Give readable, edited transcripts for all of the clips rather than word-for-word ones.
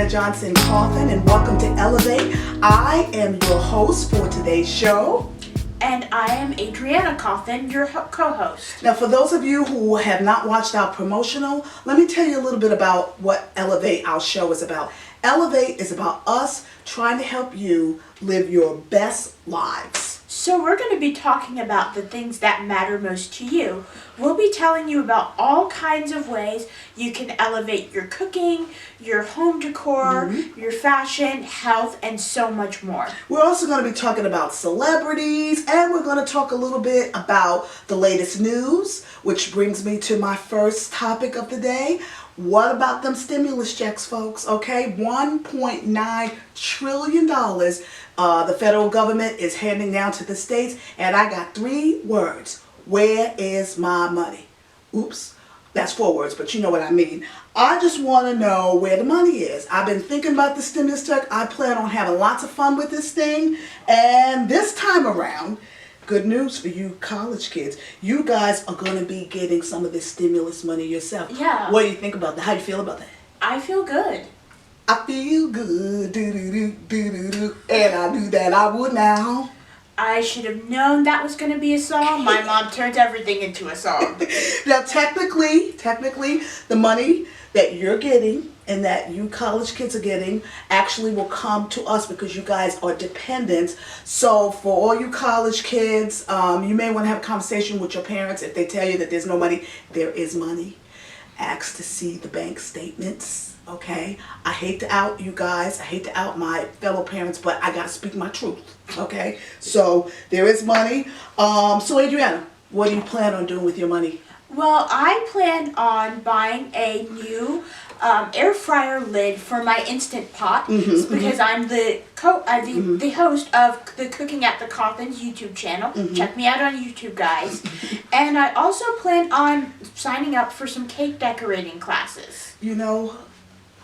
Commissioner Johnson Coffin, and welcome to Elevate. I am your host for today's show. And I am Adriana Coffin, your co-host. Now, for those of you who have not watched our promotional, let me tell you a little bit about what Elevate, our show, is about. Elevate is about us trying to help you live your best lives. So we're going to be talking about the things that matter most to you. We'll be telling you about all kinds of ways you can elevate your cooking, your home decor, your fashion, health, and so much more. We're also going to be talking about celebrities, and we're going to talk a little bit about the latest news, which brings me to my first topic of the day. What about them stimulus checks, folks? Okay, $1.9 trillion the federal government is handing down to the states, and I got 3 words. Where is my money? Oops, that's 4 words, but you know what I mean. I just want to know where the money is. I've been thinking about the stimulus check. I plan on having lots of fun with this thing, and this time around, good news for you college kids. You guys are going to be getting some of this stimulus money yourself. Yeah. What do you think about that? How do you feel about that? I feel good. I feel good, do-do-do, and I do that, I would now. I should have known that was going to be a song. My mom turned everything into a song. Now, technically, the money that you're getting and that you college kids are getting actually will come to us because you guys are dependents. So for all you college kids, you may want to have a conversation with your parents. If they tell you that there's no money, there is money. Ask to see the bank statements. Okay, I hate to out you guys. I hate to out my fellow parents, but I gotta speak my truth. Okay, so there is money. So Adriana, what do you plan on doing with your money? Well, I plan on buying a new air fryer lid for my Instant Pot because I'm the host of the Cooking at the Coffins YouTube channel. Check me out on YouTube, guys. And I also plan on signing up for some cake decorating classes. You know,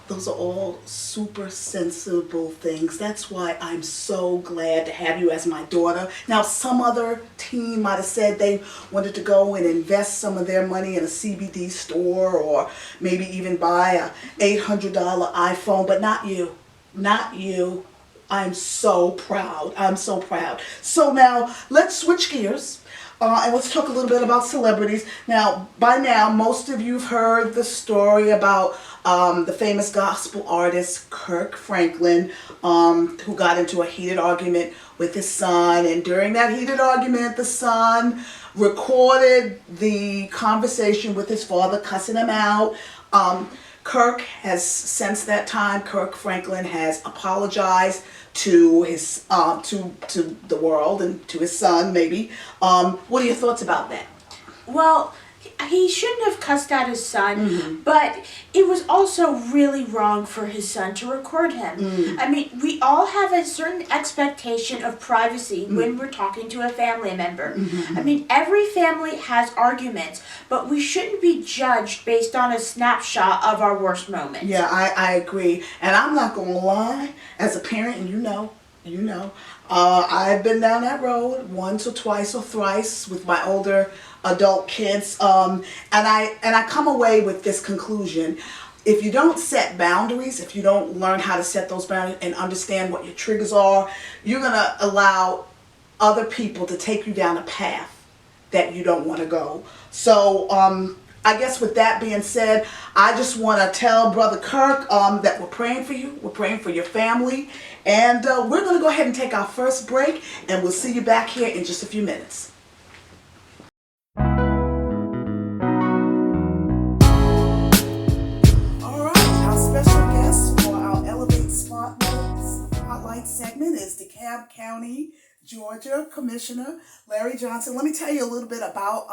those are all super sensible things. That's why I'm so glad to have you as my daughter. Now, some other teen might have said they wanted to go and invest some of their money in a CBD store or maybe even buy a $800 iPhone, but not you. Not you. I'm so proud. I'm so proud. So now, let's switch gears. And let's talk a little bit about celebrities. Now, by now, most of you have heard the story about the famous gospel artist Kirk Franklin, who got into a heated argument with his son. And during that heated argument, the son recorded the conversation with his father, cussing him out. Kirk has, since that time, Kirk Franklin has apologized to his to the world and to his son, maybe. What are your thoughts about that? Well, he shouldn't have cussed out his son, but it was also really wrong for his son to record him. I mean, we all have a certain expectation of privacy when we're talking to a family member. I mean, every family has arguments, but we shouldn't be judged based on a snapshot of our worst moment. Yeah, I agree. And I'm not going to lie, as a parent, and you know, I've been down that road once or twice or thrice with my older adult kids, and I come away with this conclusion. If you don't set boundaries, if you don't learn how to set those boundaries and understand what your triggers are, you're going to allow other people to take you down a path that you don't want to go. So I guess with that being said, I just want to tell Brother Kirk that we're praying for you. We're praying for your family. And we're going to go ahead and take our first break, and we'll see you back here in just a few minutes. All right, our special guest for our Elevate Spotlight segment is DeKalb County, Georgia Commissioner Larry Johnson. Let me tell you a little bit about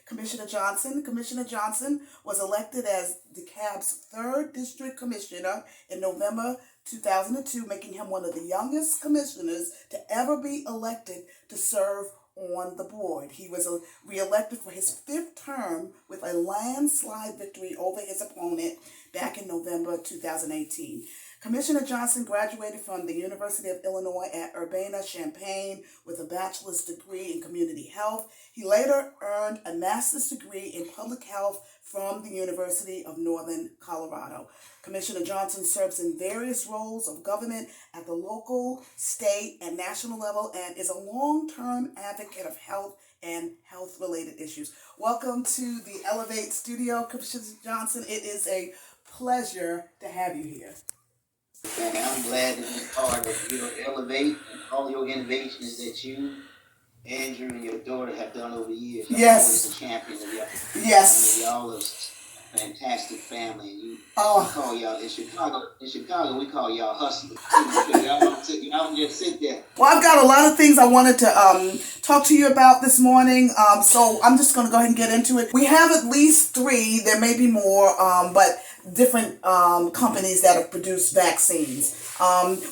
Commissioner Johnson. Commissioner Johnson was elected as DeKalb's 3rd District Commissioner in November 2002, making him one of the youngest commissioners to ever be elected to serve on the board. He was re-elected for his 5th term with a landslide victory over his opponent back in November 2018. Commissioner Johnson graduated from the University of Illinois at Urbana-Champaign with a bachelor's degree in community health. He later earned a master's degree in public health from the University of Northern Colorado. Commissioner Johnson serves in various roles of government at the local, state, and national level and is a long-term advocate of health and health-related issues. Welcome to the Elevate Studio, Commissioner Johnson. It is a pleasure to have you here. And I'm glad to be part of Elevate and all your innovations that you, Andrew, and your daughter have done over the years. Y'all Yes. always the champion of y'all. Yes. I mean, y'all are a fantastic family. And we Oh, call y'all in Chicago. We call y'all hustlers. Y'all don't just sit there. well, I've got a lot of things I wanted to talk to you about this morning, so I'm just going to go ahead and get into it. We have at least 3, there may be more, but different companies that have produced vaccines.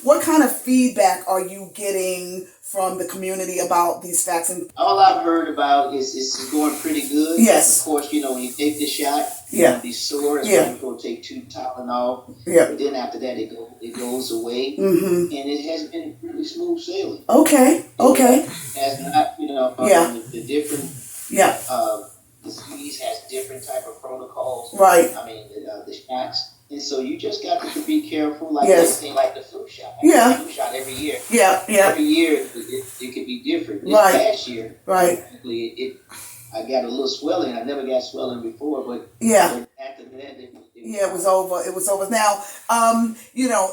What kind of feedback are you getting from the community about these vaccines? All I've heard about is it's going pretty good. Yes. Of course, when you take the shot, you're Yeah. going to be sore. That's Yeah. why you're going to take 2 Tylenol. Yeah. But then after that, it goes away. Mm-hmm. And it has been really smooth sailing. Okay. Okay. Has not, Yeah. the different Yeah. disease has different type of protocols. Right. I mean, the shots. And so you just got to be careful, like Yes. anything, like the flu shot. Yeah. The flu shot every year. Yeah. Yeah. Every year it could be different. This Right. past year, Right. I got a little swelling. I never got swelling before, but Yeah. after that, Yeah, it was over. It was over. Now,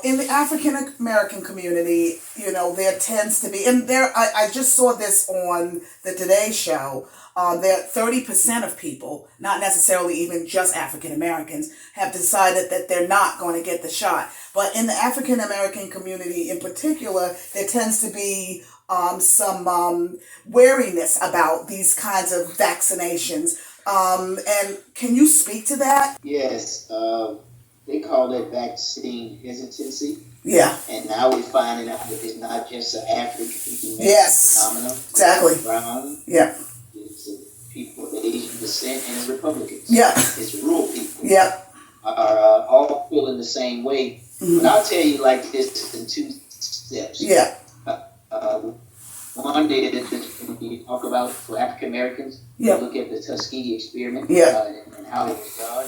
in the African American community, there tends to be, and I just saw this on the Today Show. That 30% of people, not necessarily even just African Americans, have decided that they're not going to get the shot. But in the African American community in particular, there tends to be some wariness about these kinds of vaccinations. And can you speak to that? Yes, they call that vaccine hesitancy. Yeah. And now we're finding out that it's not just an African Yes. phenomenon. Exactly. Brown, Yeah. it's people of Asian descent, and it's Republicans. Yeah. It's rural people. Yeah. Are all feeling the same way. Mhm. But I'll tell you like this in 2 steps. Yeah. One day that we talk about for African Americans, Yeah. look at the Tuskegee experiment Yeah. and how it was done.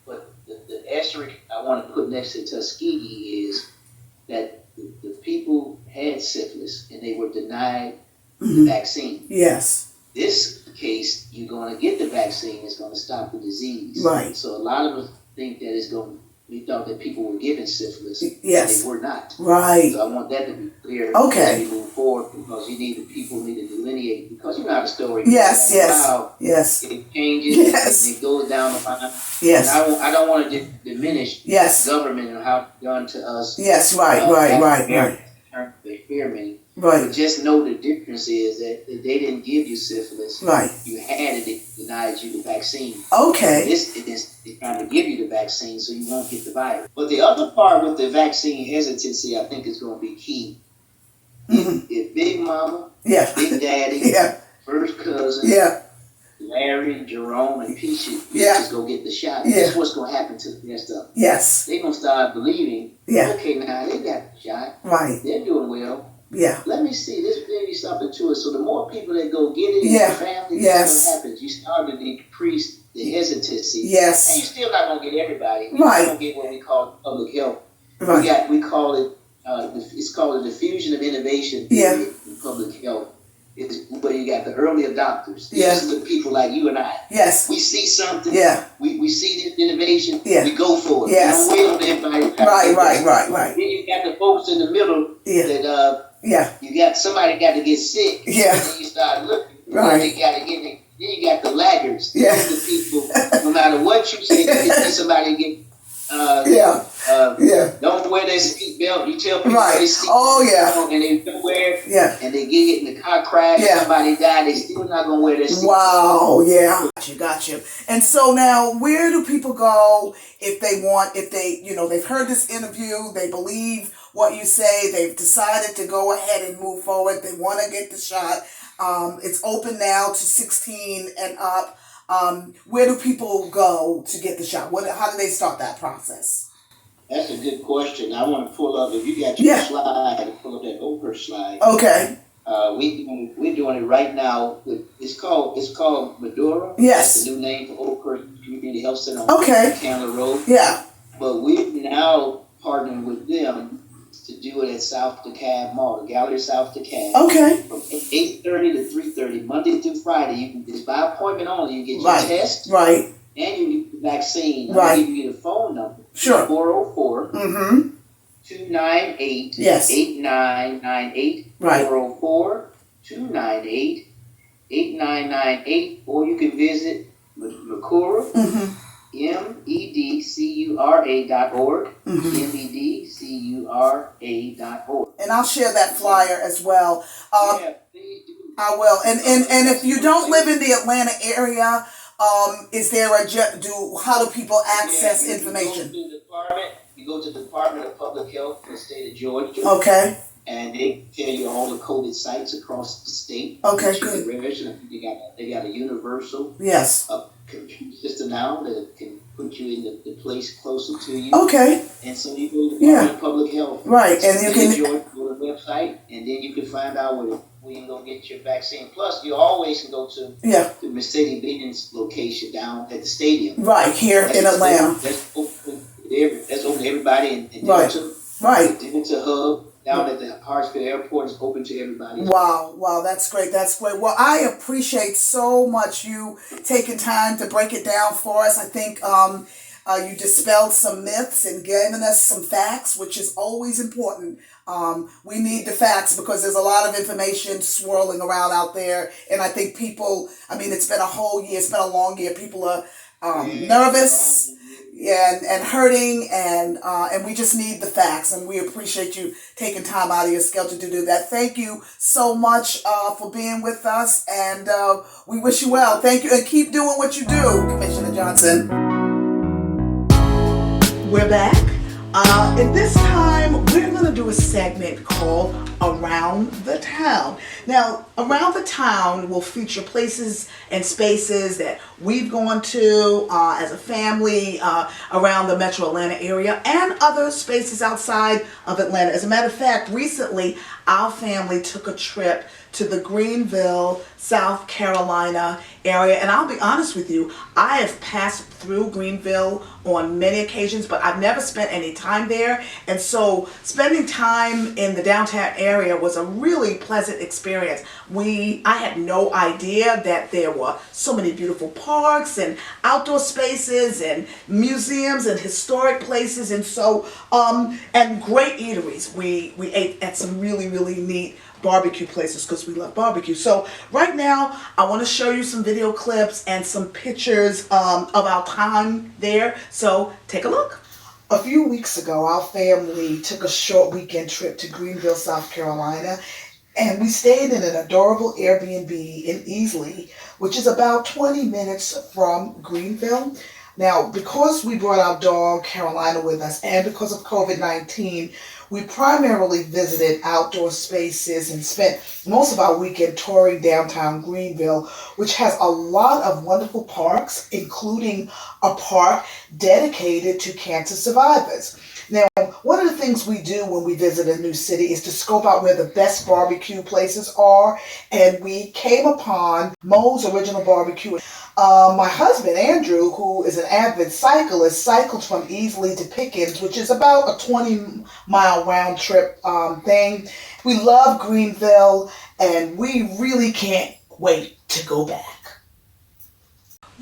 But the asterisk I want to put next to Tuskegee is that the people had syphilis and they were denied the Mhm. vaccine. Yes. This case, you're going to get the vaccine, it's going to stop the disease. Right. So a lot of us think that we thought that people were given syphilis. Yes. And they were not. Right. So I want that to be clear Okay. as we move forward, because people need to delineate, because you know how the story Yes. goes. Yes. How Yes. it changes, Yes. and it goes down the line. Yes. And I don't want to diminish Yes. government and how it's done to us. Yes. Right. Right. The experiment. Right. But just know the difference is that they didn't give you syphilis. Right. You had it, it denied you the vaccine. Okay. They're trying to give you the vaccine so you won't get the virus. But the other part with the vaccine hesitancy, I think, is going to be key. Mhm. If Big Mama, Yeah. Big Daddy, Yeah. First Cousin, Yeah. Larry, Jerome, and Peaches Yeah. just go get the shot, Yeah. that's what's going to happen to the rest of them. Yes. They're going to start believing, Yeah. okay, now they got the shot. Right. They're doing well. Yeah. Let me see, this may be something to it. So the more people that go get it in Yeah. your family, Yes. that's what happens. You start to decrease the hesitancy. Yes. And you're still not going to get everybody. Right. You're going to get what we call public health. Right. We call it, it's called the diffusion of innovation Yeah. in public health. It's where you got the early adopters. Yeah. These are the people like you and I. Yes. We see something. Yeah. We see this innovation. Yeah. We go for it. Yes. We don't wait on everybody. Right. Then you got the folks in the middle Yeah. that Yeah. you got somebody got to get sick. Yeah. And then you start looking. Right. They got to get. Then you got the laggards. Yeah. These are the people. No matter what you say, you can see somebody get. Yeah. Yeah. Don't wear their seatbelt. You tell people Right. their seatbelt. Oh, yeah. And they don't wear it. Yeah. And they get in the car crash. Yeah. Somebody died. They still not gonna wear their seatbelt. Wow, yeah. Got you. And so now, where do people go if they've heard this interview, they believe what you say, they've decided to go ahead and move forward, they want to get the shot. It's open now to 16 and up. Where do people go to get the shot? How do they start that process? That's a good question. I want to pull up, if you got your slide, pull up that Oakhurst slide. Okay. We're doing it right now. It's called Medora. Yes. That's the new name for Oakhurst Community Health Center on Candler Road. Yeah. But we're now partnering with them to do it at South DeKalb Mall, the Gallery South DeKalb. Okay. From 8:30 to 3:30, Monday through Friday. It's by appointment only. You get your test. Right. And you get the vaccine. Right. I'll give you the phone number. Sure. 404 Mm-hmm. 298 Yes. 8998. Right. 404 298 8998. Or you can visit Mekura, Mm-hmm. MEDCURA.org. Mm-hmm. MEDCURA.org. And I'll share that flyer as well. Yeah, please do. I will. And if you don't live in the Atlanta area, is there how do people access information? You go to the Department of Public Health in the state of Georgia. Okay. And they tell you all the COVID sites across the state. Okay, that you good. can register. They got a universal computer system now that can put you in the place closer to you. Okay. And so you go to the Department of Public Health. Right, and you can go to the website, and then you can find out where you can go get your vaccine. Plus, you always can go to the Mercedes-Benz location down at the stadium. Right, here in Atlanta. That's open to everybody in Delta. Right. It's a hub. Down at the Hartsfield Airport is open to everybody. Wow, that's great. Well, I appreciate so much you taking time to break it down for us. I think you dispelled some myths and given us some facts, which is always important. We need the facts because there's a lot of information swirling around out there. And I think people, it's been a whole year, it's been a long year. People are nervous. And hurting, and we just need the facts, and we appreciate you taking time out of your schedule to do that. Thank you so much for being with us, and we wish you well. Thank you, and keep doing what you do, Commissioner Johnson. We're back. And this time, we're going to do a segment called Around the Town. Now, Around the Town will feature places and spaces that we've gone to as a family around the metro Atlanta area and other spaces outside of Atlanta. As a matter of fact, recently, our family took a trip to the Greenville, South Carolina area. And I'll be honest with you, I have passed through Greenville on many occasions, but I've never spent any time there. And so spending time in the downtown area was a really pleasant experience. I had no idea that there were so many beautiful parks and outdoor spaces and museums and historic places, and so and great eateries. We ate at some really, really neat barbecue places because we love barbecue. So right now I want to show you some video clips and some pictures of our time there. So take a look. A few weeks ago, our family took a short weekend trip to Greenville, South Carolina, and we stayed in an adorable Airbnb in Easley, which is about 20 minutes from Greenville. Now, because we brought our dog Carolina with us and because of COVID-19, we primarily visited outdoor spaces and spent most of our weekend touring downtown Greenville, which has a lot of wonderful parks, including a park dedicated to cancer survivors. Now, one of the things we do when we visit a new city is to scope out where the best barbecue places are, and we came upon Moe's Original Barbecue. My husband, Andrew, who is an avid cyclist, cycled from Easley to Pickens, which is about a 20-mile round trip thing. We love Greenville, and we really can't wait to go back.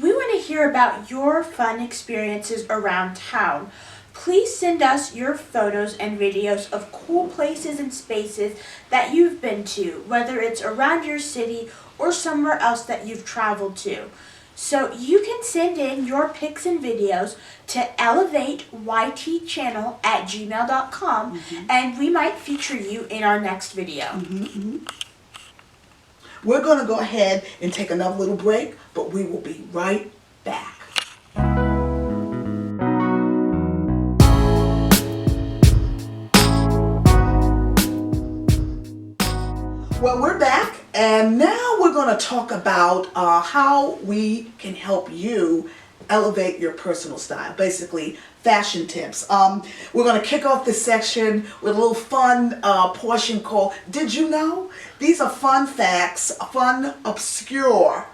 We want to hear about your fun experiences around town. Please send us your photos and videos of cool places and spaces that you've been to, whether it's around your city or somewhere else that you've traveled to. So you can send in your pics and videos to elevateytchannel@gmail.com, and we might feature you in our next video. We're going to go ahead and take another little break, but we will be right back. Well, we're back, and now we're going to talk about how we can help you elevate your personal style. Basically, fashion tips. We're going to kick off this section with a little fun portion called Did You Know? These are fun facts, fun, obscure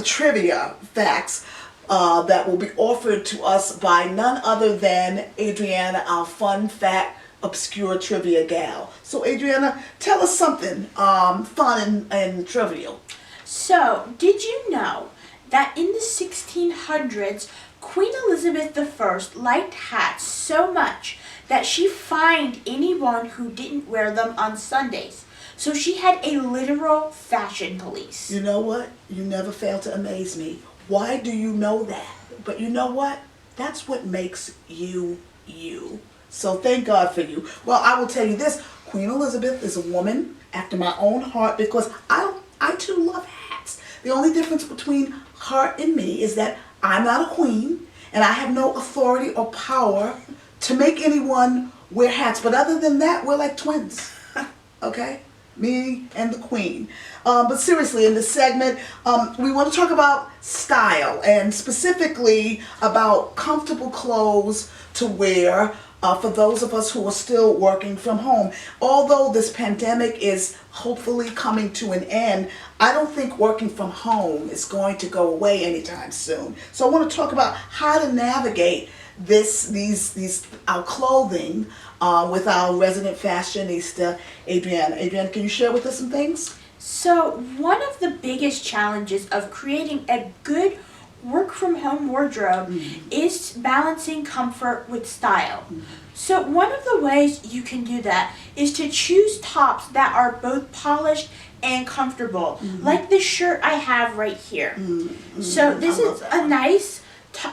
trivia facts that will be offered to us by none other than Adriana, our fun fact obscure trivia gal. So Adriana, tell us something fun and trivial. So, did you know that in the 1600s, Queen Elizabeth I liked hats so much that she fined anyone who didn't wear them on Sundays? So she had a literal fashion police. You know what? You never fail to amaze me. Why do you know that? But you know what? That's what makes you you. So thank God for you. Well, I will tell you this. Queen Elizabeth is a woman after my own heart because I too love hats. The only difference between her and me is that I'm not a queen and I have no authority or power to make anyone wear hats. But other than that, we're like twins. Okay? Me and the queen. But seriously, in this segment, we want to talk about style and specifically about comfortable clothes to wear for those of us who are still working from home. Although this pandemic is hopefully coming to an end, I don't think working from home is going to go away anytime soon. So I want to talk about how to navigate our clothing with our resident fashionista, Adriana. Adriana, can you share with us some things? So, one of the biggest challenges of creating a good work from home wardrobe is balancing comfort with style. So one of the ways you can do that is to choose tops that are both polished and comfortable, like this shirt I have right here. So this is a nice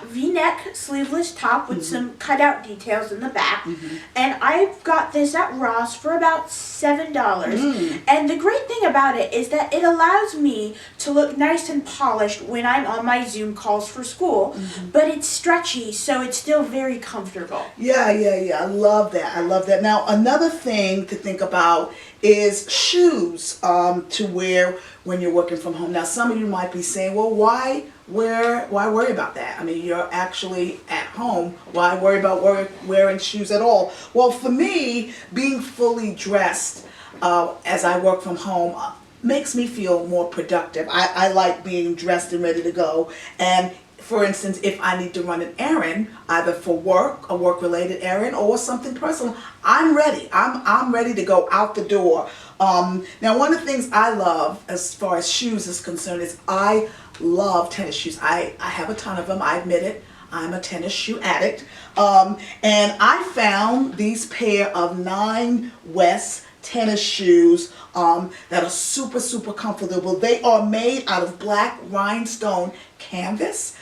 V-neck sleeveless top with some cutout details in the back, and I've got this at Ross for about $7. And the great thing about it is that it allows me to look nice and polished when I'm on my Zoom calls for school, but it's stretchy, so it's still very comfortable. Yeah. I love that. Now, another thing to think about is shoes to wear when you're working from home. Now, some of you might be saying, well, why worry about that? I mean, you're actually at home. Why worry about wearing shoes at all? Well, for me, being fully dressed as I work from home makes me feel more productive. I like being dressed and ready to go. And for instance, if I need to run an errand, either for work, a work-related errand, or something personal, I'm ready. I'm ready to go out the door. Now, one of the things I love as far as shoes is concerned is I love tennis shoes. I have a ton of them. I admit it. I'm a tennis shoe addict. And I found these pair of Nine West tennis shoes that are super, super comfortable. They are made out of black rhinestone canvas.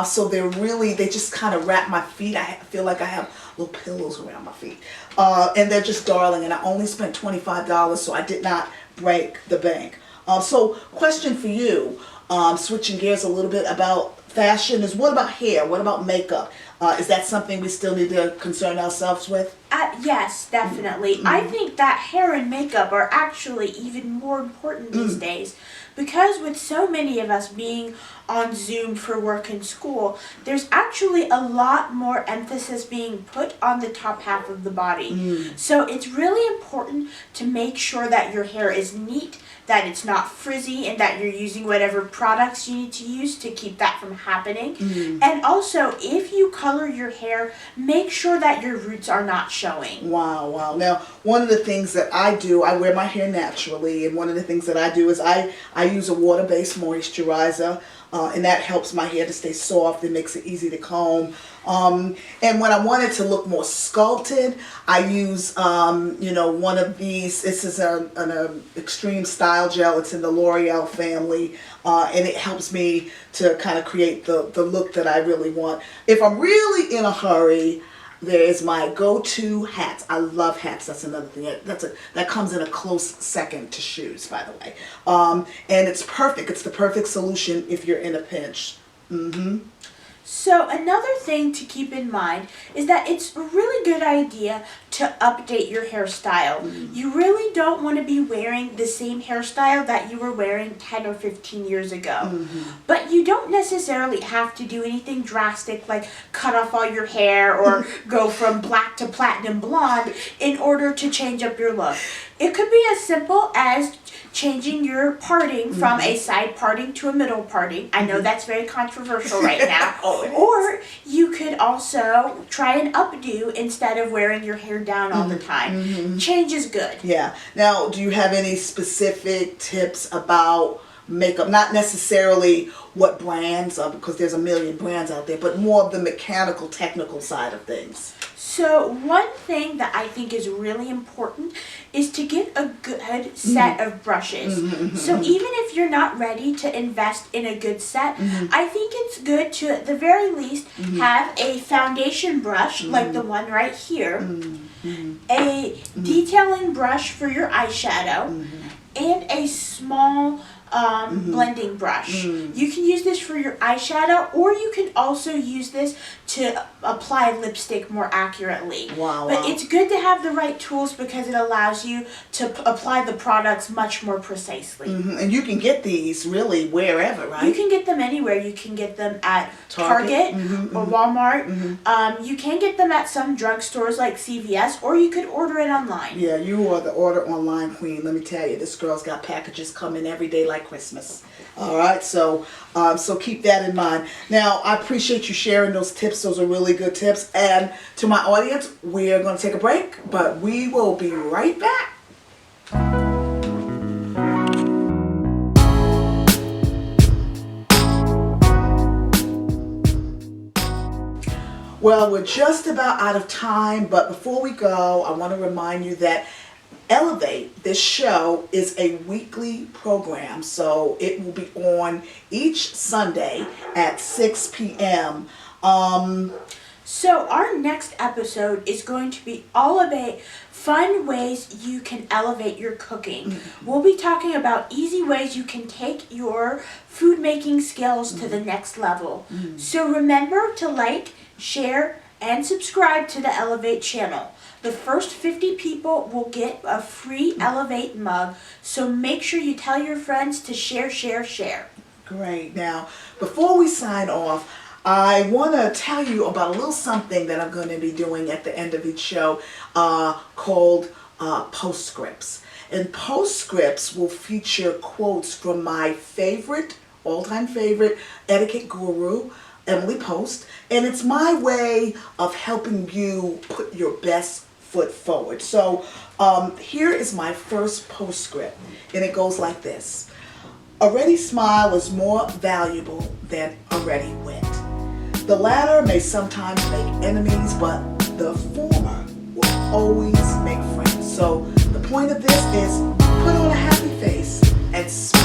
So they just kind of wrap my feet. I feel like I have little pillows around my feet. And they're just darling. And I only spent $25, so I did not break the bank. So question for you, switching gears a little bit about fashion, is what about hair? What about makeup? Is that something we still need to concern ourselves with? Yes, definitely. I think that hair and makeup are actually even more important these days, because with so many of us being on Zoom for work and school, there's actually a lot more emphasis being put on the top half of the body. So it's really important to make sure that your hair is neat, that it's not frizzy, and that you're using whatever products you need to use to keep that from happening. And also, if you color your hair, make sure that your roots are not showing. Wow. Now, one of the things that I do, I wear my hair naturally, and one of the things that I do is I use a water-based moisturizer, and that helps my hair to stay soft and makes it easy to comb. And when I want it to look more sculpted, I use, one of these. This is an extreme style gel. It's in the L'Oreal family, and it helps me to kind of create the look that I really want. If I'm really in a hurry, there's my go-to hats. I love hats. That's another thing. That comes in a close second to shoes, by the way. And it's perfect. It's the perfect solution if you're in a pinch. So another thing to keep in mind is that it's a really good idea to update your hairstyle. You really don't want to be wearing the same hairstyle that you were wearing 10 or 15 years ago. But you don't necessarily have to do anything drastic like cut off all your hair or go from black to platinum blonde in order to change up your look. It could be as simple as changing your parting from a side parting to a middle parting. I know that's very controversial right now. Or you could also try an updo instead of wearing your hair down all the time. Change is good. Yeah. Now, do you have any specific tips about makeup? Not necessarily what brands, because there's a million brands out there, but more of the mechanical, technical side of things. So one thing that I think is really important is to get a good set of brushes. So even if you're not ready to invest in a good set, I think it's good to at the very least have a foundation brush like the one right here, a detailing brush for your eyeshadow, and a small blending brush. You can use this for your eyeshadow, or you can also use this to apply lipstick more accurately. Wow. But it's good to have the right tools because it allows you to apply the products much more precisely. And you can get these really wherever, right? You can get them anywhere. You can get them at Target. or Walmart. You can get them at some drugstores like CVS, or you could order it online. Yeah, you are the order online queen. Let me tell you, this girl's got packages coming every day like Christmas. All right, so so keep that in mind. Now, I appreciate you sharing those tips. Those are really good tips. And to my audience, we're going to take a break, but we will be right back. Well, we're just about out of time, but before we go, I want to remind you that Elevate, this show, is a weekly program, so it will be on each Sunday at 6 p.m. So our next episode is going to be all about fun ways you can elevate your cooking. We'll be talking about easy ways you can take your food making skills to the next level. So remember to like, share, and subscribe to the Elevate channel. The first 50 people will get a free Elevate mug, so make sure you tell your friends to share. Great. Now, before we sign off, I want to tell you about a little something that I'm going to be doing at the end of each show called Postscripts. And Postscripts will feature quotes from my favorite, all-time favorite etiquette guru, Emily Post, and it's my way of helping you put your best foot forward. So here is my first postscript, and it goes like this. A ready smile is more valuable than a ready wit. The latter may sometimes make enemies, but the former will always make friends. So the point of this is put on a happy face and smile.